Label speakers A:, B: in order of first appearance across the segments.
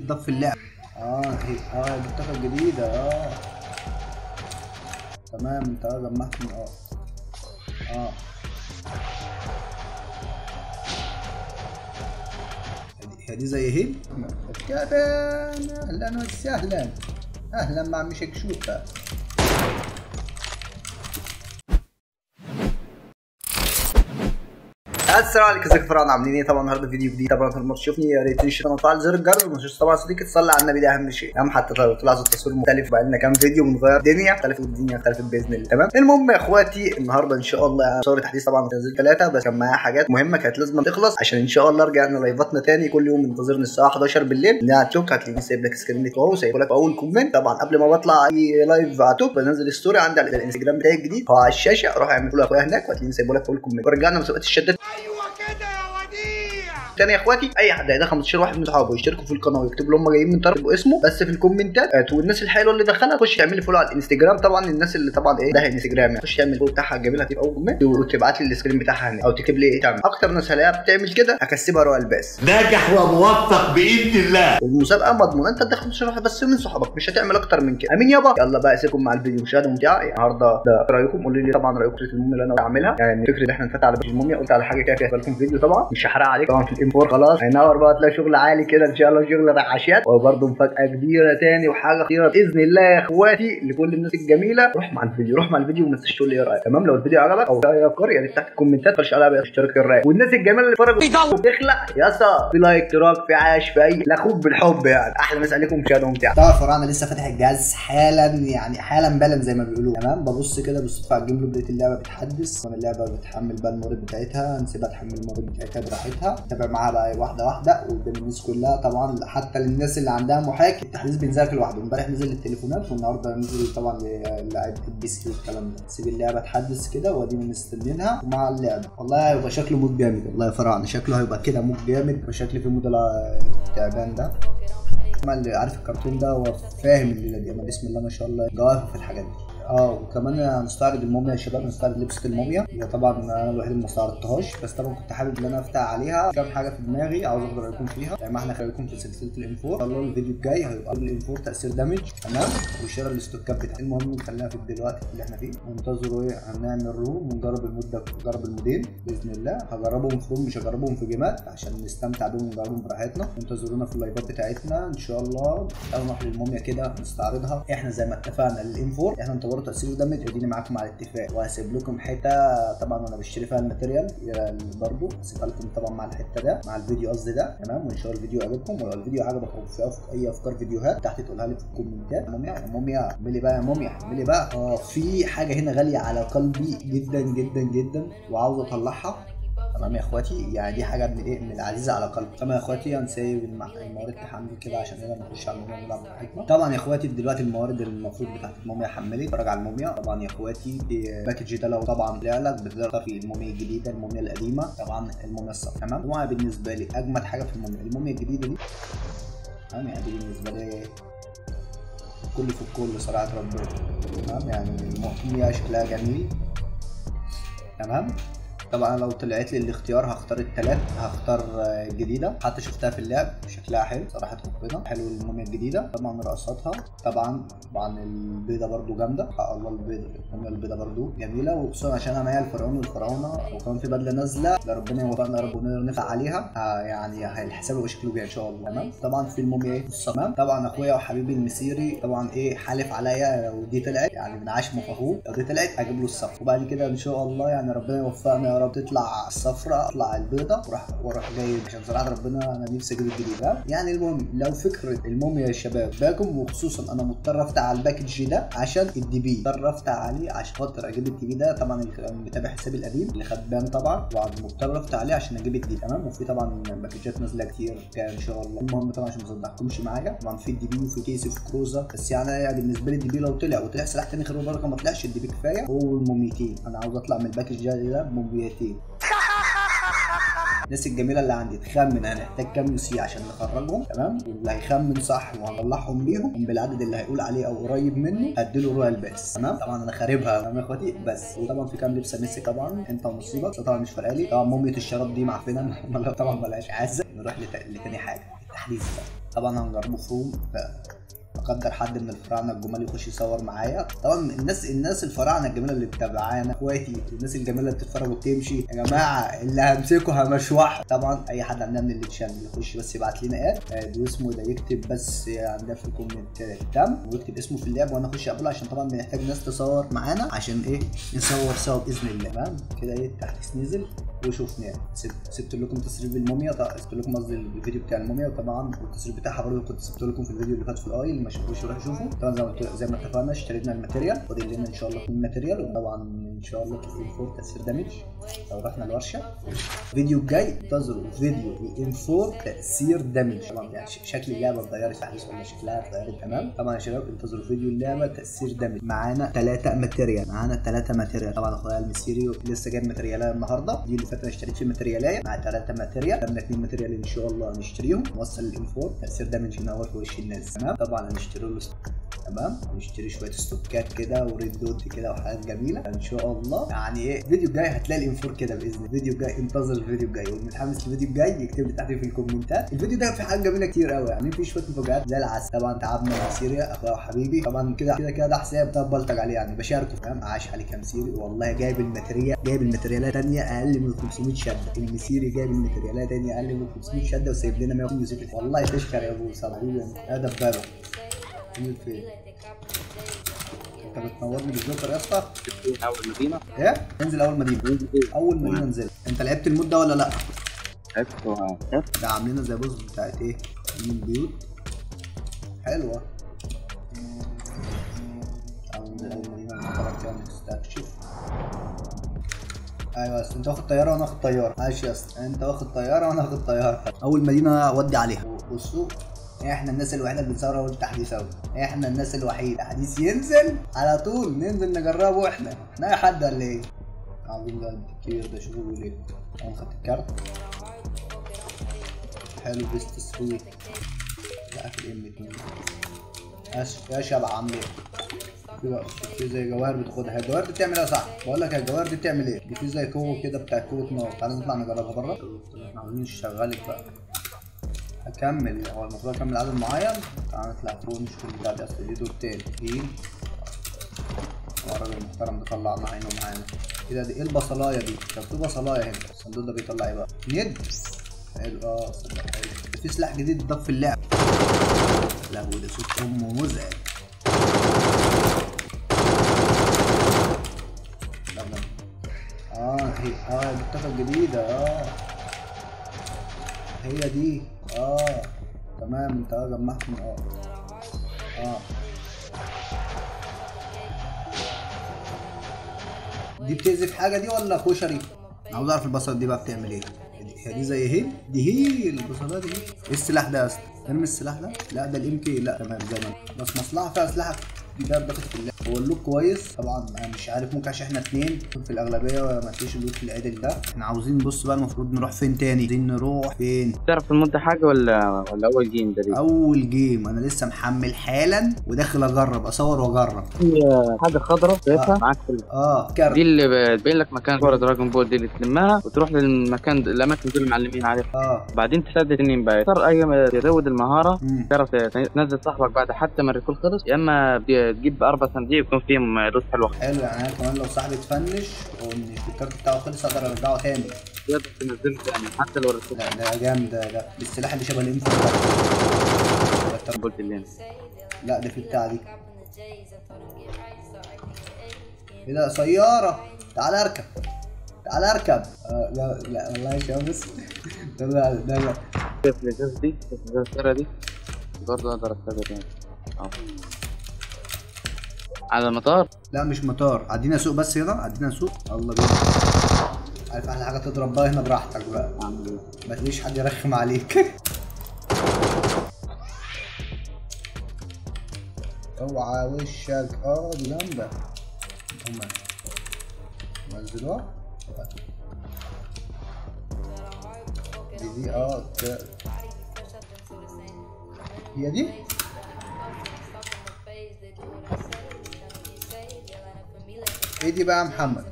A: اتضاف في اللعبه. دي الطاقه الجديده. تمام. انت جمعت من هي دي زي هيل كده. اهلا وسهلا. اهلا مع مش شكشوكه. السلام عليكم، ازيكم يا فراعنه؟ عاملين ايه؟ طبعا النهارده فيديو جديد. طبعا لما تشوفني يا ريت تشترك وتفعل زر الجرس، وما تنسوش طبعا صديقي تصلي على النبي، ده اهم شيء. حتى تلاحظوا التصوير مختلف، بقى لنا كام فيديو بنغير الدنيا، اختلفت باذن الله. تمام. المهم يا اخواتي، النهارده ان شاء الله صور تحديث طبعا تنزل 3، بس كان معايا حاجات مهمه كانت لازم تخلص عشان ان شاء الله رجعنا لايفاتنا تاني كل يوم. انتظرني الساعه 11 بالليل. اللي على توك هتلاقيني سايب لك سكرين اهو، سايب لك اول كومنت. طبعا قبل ما بطلع اي لايف على توك بنزل ستوري عندي على الانستجرام بتاعي الجديد، هو على الشاشه. روح اعمل فولو اخويا هناك وهتلاقيني سايب لك اول كومنت. ورجعنا مسابقه الشدات. تاني يا اخواتي، اي حد هيدخل 15 واحد من صحابه يشتركوا في القناه ويكتبوا اللي هم جايين من طرف اسمه بس في الكومنتات، والناس الحلوه اللي دخلها تخش تعمل لي فولو على الانستجرام. طبعا الناس اللي طبعا ده الانستجرام يعني تخش تعمل فولو بتاعها، جايب لها اول كومنت وتبعت لي السكرين بتاعها هنا، او تكتب لي ايه تعمل. اكتر ناس هلاقيها بتعمل كده اكسبها رويال باس.
B: ناجح وموفق باذن الله.
A: والمسابقه مضمونه، انت تدخل 15 واحد بس من صحابك، مش هتعمل اكتر من كده. امين يابا. يلا بقى اسيبكم مع الفيديو. مشاهده ممتعه النهارده. ده رايكم، قولوا لي طبعا رايكم في الموميا اللي انا بعملها. يعني فكره ان احنا نفتح على الموميا، قلت على حاجه كده فيها بالكم فيديو. طبعا مش هحرق عليك طبعا في الانفور، خلاص هينور بقى، تلاقي شغل عالي كده ان شاء الله، شغل رعاشات. وبرده مفاجاه كبيره تاني وحاجه خطيره باذن الله يا اخواتي لكل الناس الجميله. روح مع الفيديو وما تنساش تقول لي ايه رايك. تمام. لو الفيديو عجبك او اي افكار يا ريت تحت الكومنتات خش عليها باشتراك الرايق. والناس الجميله اللي اتفرجوا وتخلق يا اسطى في لايك تراك في عاش في اي لاخوك بالحب. يعني احلى مسا عليكم، مشاهده ممتعه. طبعا فراعنه لسه فاتح الجهاز حالا، يعني حالا بالا زي ما بيقولوا. تمام. ببص كده بالصدفه على الجيم بلاي، اللعبه بتحدث وانا اللعبه بتحمل بقى المورد بتاعتها، نسيبها تحمل المورد بتاعتها براحتها. تابع معاها بقى واحده واحده وقدام الناس كلها. طبعا حتى للناس اللي عندها محاكي التحديث بينزل لوحده. امبارح نزل للتليفونات والنهارده نزل طبعا للاعيبه البي سي والكلام ده. سيب اللعبه تحدث كده وادينا مستنينها ومع اللعبه. والله هيبقى شكله مود جامد. والله يا فراعنه شكله هيبقى كده مود جامد، بشكل في مود التعبان ده. اللي عارف الكرتون ده هو فاهم الليله دي. بسم الله ما شاء الله جواهر في الحاجات دي. وكمان هنستعرض الموميا يا شباب، هنستعرض لبسه الموميا. هي طبعا انا الوحيد اللي ما استعرضتهاش، بس طبعا كنت حابب ان انا افتح عليها كام حاجه في دماغي عاوز اخد رايكم فيها. يعني ما احنا خليكم في سلسله الانفور. ان شاء الله الفيديو الجاي هيبقى الانفور تاثير دامج. تمام. وشراء الاستوكات بتاعتي. المهم خلينا في دلوقتي اللي احنا فيه. انتظروا هنعمل روم ونجرب المود ده، نجرب المودين باذن الله. هجربهم في روم مش هجربهم في جيمات عشان نستمتع بيهم ونجربهم براحتنا. انتظرونا في اللايفات بتاعتنا ان شاء الله. تعالوا نروح للموميا كده نستعرضها. احنا زي ما اتفقنا للانفور احنا نطوروا تاثير دامج. اديني معاكم على الاتفاق، وهسيب لكم حته طبعا وانا بشتري فيها الماتيريال برضه هسيبها لكم طبعا مع الحته ده، مع الفيديو قصدي ده. تمام. وان شاء الله الفيديو عجبكم، ولو الفيديو عجبك او في اي افكار فيديوهات تحت تقولها لي في الكومنتات. موميا اعملي بقى يا موميا، اعملي بقى. في حاجه هنا غاليه على قلبي جدا جدا جدا وعاوز اطلعها. تمام يا اخواتي، يعني دي حاجه من العزيزه على قلبي. تمام يا اخواتي، هنسيب الموارد تحمل كده عشان نقدر نخش على الموميا نلعب براحتنا. طبعا يا اخواتي دلوقتي الموارد المفروض بتاعت الموميا حملت. اتفرج على الموميا. طبعا يا اخواتي الباكج ده لو طبعا طلع لك بتقدر في الموميا الجديده، الموميا القديمه، طبعا الموميا الصفراء. تمام. وانا بالنسبه لي اجمد حاجه في الموميا الجديده دي. تمام. يعني دي بالنسبه لي كل في الكل صراحه ربنا. تمام. يعني الموميا شكلها جميل. تمام. طبعا لو طلعت لي الاختيار هختار التلات، هختار الجديده. حتى شفتها في اللعب شكلها حلو صراحه ربنا. حلو الموميا الجديده. طبعا رقصاتها طبعا البيضه برده جامده. الله الموميا البيضه برده جميله، وخصوصا عشان انا معايا الفرعون والفراعنه، وكمان في بدله نازله. ده ربنا يوفقنا يا رب ونقدر نفع عليها. يعني الحساب يبقى شكله جاي ان شاء الله. تمام. طبعا في الموميا تمام. طبعا اخويا وحبيبي المسيري طبعا حالف عليا لو دي طلعت، يعني من عاش مفهوم، لو دي طلعت هجيب له الصفر. وبعد كده ان شاء الله يعني ربنا يوفقنا يا رب تطلع الصفراء تطلع البيضه واروح جاي، عشان صراحه ربنا انا نفسي اجيب الجديد. يعني المهم لو فكره الموميا يا شباب باكم، وخصوصا انا مضطر افتح على الباكج ده عشان الدي بي، مضطر افتح عليه عشان خاطر اجيب الدي بي ده. طبعا متابع حسابي القديم اللي خدام طبعا، ومضطر افتح عليه عشان اجيب الدي. تمام. وفي طبعا باكجات نازله كتير ان شاء الله. المهم طبعا عشان ما اصدقكمش معايا، طبعا في الدي بي وفي كيس وفي كروزا، بس يعني بالنسبه لي الدي بي لو طلع سلاح تاني خير وبركه، ما طلعش الدي بي كفايه. هو الموميتين انا عاوز اطلع من الباكج ده بموميتين. الناس الجميله اللي عندي تخمن هنحتاج كام سي عشان نخرجهم. تمام. واللي هيخمن صح وهنطلعهم بيهم بالعدد اللي هيقول عليه او قريب منه هديله رويال باس. تمام. طبعا انا خاربها. تمام يا اخواتي. بس وطبعا في كام لبسه ميسي طبعا انت ونصيبك، طبعا مش فارقه لي. طبعا موميا الشراب دي معفنه طبعا ملهاش عزه. نروح لتاني حاجه. تحديث طبعا هنجربه فروم. اقدر حد من الفراعنه الجمال يخش يصور معايا. طبعا الناس الفراعنه الجميله اللي بتابعانا اخواتي، الناس الجميله اللي بتتفرج وبتمشي يا جماعه، اللي همسكه همشوحه. طبعا اي حد عندنا من التشانل يخش بس يبعت لنا اد واسمه ده، يكتب بس عندنا في الكومنت تم ويكتب اسمه في اللعب وانا اخش اقبله، عشان طبعا بنحتاج ناس تصور معانا عشان ايه نصور سوا باذن الله. تمام كده ايه التحديث نزل وشوفناه. سبت لكم تسريب الموميا، سبت لكم قصدي الفيديو بتاع الموميا، وطبعا التسريب بتاعها برضه كنت سبت لكم في الفيديو اللي فات في الاي، اللي ما شافوش يروح يشوفوا. طبعا زي ما اتفقنا اشترينا الماتيريال، فاضل لنا ان شاء الله 2 ماتيريال، وطبعا ان شاء الله الانفور تاثير دامج لو رحنا الورشه. الفيديو الجاي انتظروا فيديو الانفور تاثير دامج. طبعا يعني شكل اللعبه اتغيرت تحديث ولا شكلها اتغيرت. تمام طبعا يا شباب انتظروا فيديو اللعبه تاثير دامج. معانا 3 ماتيريال. طبعا اخويا الميسيريو لسه جايب ماتيريالات النهارده، دي اللي فاتت انا اشتريت فيه ماتيريالات مع 3 ماتيريال. عندنا 2 ماتيريال ان شاء الله هنشتريهم نوصل الانفور تاثير دامج ينور في وش الناس. تمام طبعا هنشتري له تمام نشتري شويه ستوكات كده وريد دوت كده وحاجات جميله ان شاء الله. يعني ايه الفيديو الجاي هتلاقي الانفور كده باذن الله. الفيديو الجاي انتظر الفيديو الجاي، والمتحمس للفيديو الجاي يكتب لي تحت في الكومنتات. الفيديو ده فيه حاجات جميله كتير قوي، يعني في شويه مفاجآت زي العسل. طبعا تعبنا مع سيريا اخويا وحبيبي، طبعا كده ده حساب ده بلطج عليه يعني بشاركه. فاهم عاش عليه كام سيري والله. جايب الماتيريالات ثانيه اقل من 500 شده. المسيري جايب الماتيريالات ثانيه اقل من 500 شده وسايب لنا 150 والله. تشكر يا ابو صاحبي هذا بباله فين. انت بتنورني بالجوكر يا اسطى.
C: اول مدينه
A: ايه انزل اول مدينه انزل. انت لعبت المود ده ولا لا؟
C: لعبت.
A: ده عاملينها زي بص بتاعت ايه من بيوت حلوه. انزل اول مدينه نتفرج كده نستكشف. ايوه بس انت واخد طياره وانا واخد طياره. ماشي يا اسطى انت واخد طياره وانا واخد طياره. اول مدينه اودي عليها. بصوا احنا الناس الوحيده اللي بنصور اول تحديث اهو. احنا الناس الوحيده تحديث ينزل على طول ننزل نجربه. احنا اي حد ولا ايه؟ عاوزين ده كتير ده. شوفوا بيقول ايه. انا خدت الكارت حلو بيست 3 لا في الام 2 يا شبع عامل ايه؟ في زي جواهر بتاخدها. الجواهر دي بتعمل ايه يا صاحبي؟ بقول لك الجواهر دي بتعمل ايه؟ دي في زي قوه كده بتاع قوه نار. تعالى نطلع نجربها بره. احنا عاوزين نشغلك بقى. هكمل هو المفروض اكمل عدد معين. تعالى نطلع فوق نشوف البتاع دي اصل دي دور تاني. هو الراجل المحترم ده طلعنا عينه معانا كده. دي ايه البصلايه دي؟ طب في بصلايه هنا. الصندوق ده بيطلع ايه بقى؟ ند حلو. حلو. في سلاح جديد اتضاف في اللعبه. لا وده صوت امه مزعج. هي دي الطاقه الجديده. هي دي تمام. انت جمعت من دي بتقذف حاجه دي ولا كشري؟ انا عاوز اعرف البصل دي بقى بتعمل ايه. هي دي زي ايه؟ دي البصلات دي. ايه السلاح ده يا اسطى؟ ارمي السلاح ده. لا ده الام كي. لا تمام زي ما بس مصلحه فيها اسلحه ده ضغط في اللعبه. هو اللوك كويس طبعا. انا مش عارف ممكن عشان احنا 2 في الاغلبيه ما فيش اللوك العدل ده. احنا عاوزين بص بقى المفروض نروح فين تاني؟ عايزين نروح فين؟
C: تعرف المده حاجه ولا اول جيم ده؟ دي
A: اول جيم. انا لسه محمل حالا وداخل اجرب اصور واجرب.
C: في حاجه خضراء شايفها معاك في
A: كارت.
C: دي اللي بتبين لك مكان كوره دراجون بول دي اللي تلمها وتروح للمكان الاماكن دول المعلمين عليها. بعدين تسدد انين بقى صار اي تزود المهاره. تعرف تنزل صاحبك بعد حتى ما الريكول خلص، يا اما تجيب 4 صناديق يكون فيهم لوس حلوه.
A: حلو يعني انا كمان لو صاحبي اتفنش وان الكارت بتاعه خلص اقدر ارجعه تاني.
C: تقدر تنزله تاني حتى لو رسلت.
A: لا ده جامد ده بالسلاح اللي شبه الانفو
C: ده.
A: لا ده في بتاع دي. ايه ده؟ سياره. تعالى اركب. لا والله يا شمس. لا
C: شوف الجزء دي السياره دي برضه اقدر استخدمها تاني على المطار.
A: لا مش مطار. عدينا سوق بس هنا. عدينا سوق. يلا بينا. عارف احلى حاجه تضرب بقى هنا براحتك بقى. ما تلاقيش حد يرخم عليك. اوعى وشك. دي جامده. هما نزلوها. دي هي دي. ايه دي بقى يا محمد؟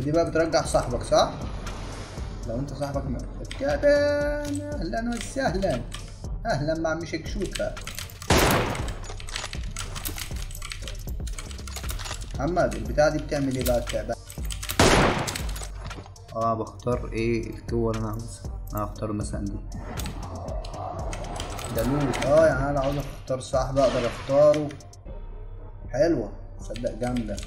A: ودي بقى بترجع صاحبك صح؟ لو انت صاحبك كابتن اهلا وسهلا. اهلا مع عم شكشوكة. محمد البتاعة دي بتعمل ايه بقى التعبان؟ بختار ايه القوة اللي انا عاوزها. انا هختار مثلا دي. ده لوت. يعني انا عاوز اختار صاحب اقدر اختاره. حلوة تصدق جامدة.